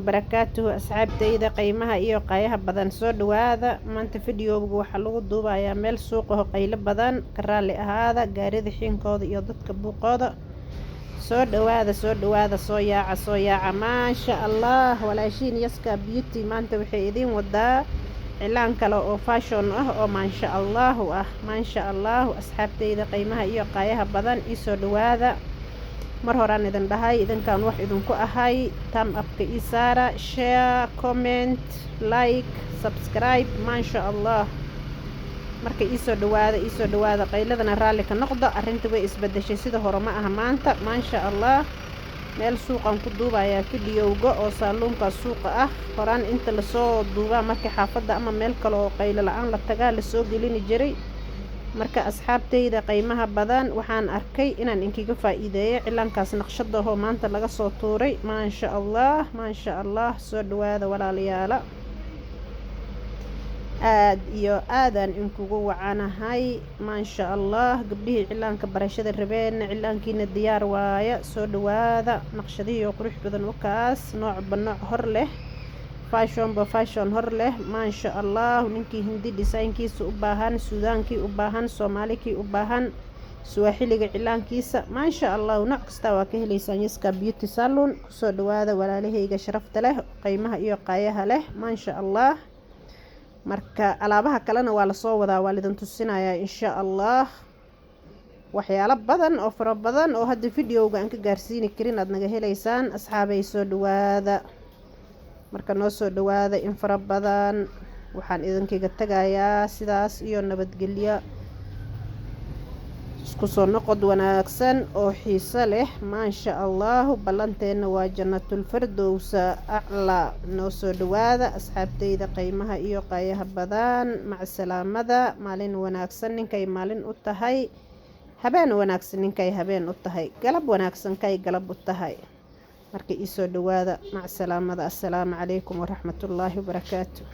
barakaatuhu asxaabtayda qiimaha iyo qaayaha badan soo dhawaada maanta fiidiyowga waxaa lagu duubayaa meel suuq ah oo qaylo badan ka raali ahaada gaarida xiinkooda iyo dadka buuqooda soo dhawaada soo yaaca maasha Allah walaashiin yaska beauty maanta waxay idin wadaa cilaan kale oo fashion ah oo maasha Allah asxaabtayda qiimaha iyo qaayaha badan soo dhawaada mar horaan idin dhahay idinkaan wax idinku ahay thumb up-ka ii saara share comment like subscribe maasha Allah marka soo dhawaada qayladana raali ka noqdo arrinta way isbedeshay sida hore ma aha maanta maasha Allah meel suuqan ku duubayaa fiidiyowga oo saaluunka suuqa ah horaan inta la soo duubaa marka xaafadda ama meel kale oo qaylo la'aan la tagaa la soo gelin jiray marka asxaabtayda qiimaha badan waxaan arkay inaan inkiga faa'iideeyo cilaankaas naqshada oo maanta laga soo tuuray maasha Allah soo dhawaada walaalayaal aad iyo aadaan inkugu wacanahay maasha Allah gabdhihii cilaanka barashada rabeen cilaankiina diyaar waaya soo dhawaada naqshadihii oo qurux badan wakaas nooc hor leh fashion hor leh maasha Allah ninkii hindi design-kiisa u baahan suudaankii u baahan soomaalikii u baahan suwaaxiliga cilaankiisa maasha Allah nooc kasta waa ka helaysaan yaska beauty salon soo dhawaada walaalahayga sharafta leh qiimaha iyo qaayaha leh maasha Allah marka alaabaha kalena waa la soo wadaa waa idin tusinayaa insha Allah waxyaalo badan oo fara badan oo hadda fiidiyowga aan ka gaarsiin karin aad naga helaysaan asxaabay soo dhawaada marka noo soo dhawaada in fara badan waxaan idinkaga tagayaa sidaas iyo nabadgelyo isku soo noqod wanaagsan oo xiiso leh maasha Allah ballanteena waa jannatul firdaws a'la noo soo dhawaada asxaabtayda qiimaha iyo qaayaha badan mac salaamada maalin wanaagsan ninkay maalin u tahay habeen wanaagsan ninkay habeen u tahay galab wanaagsan kay galab u tahay marka soo dhawaada mac salaamada assalaamu calaykum waraxmatullaahi wabarakaatuh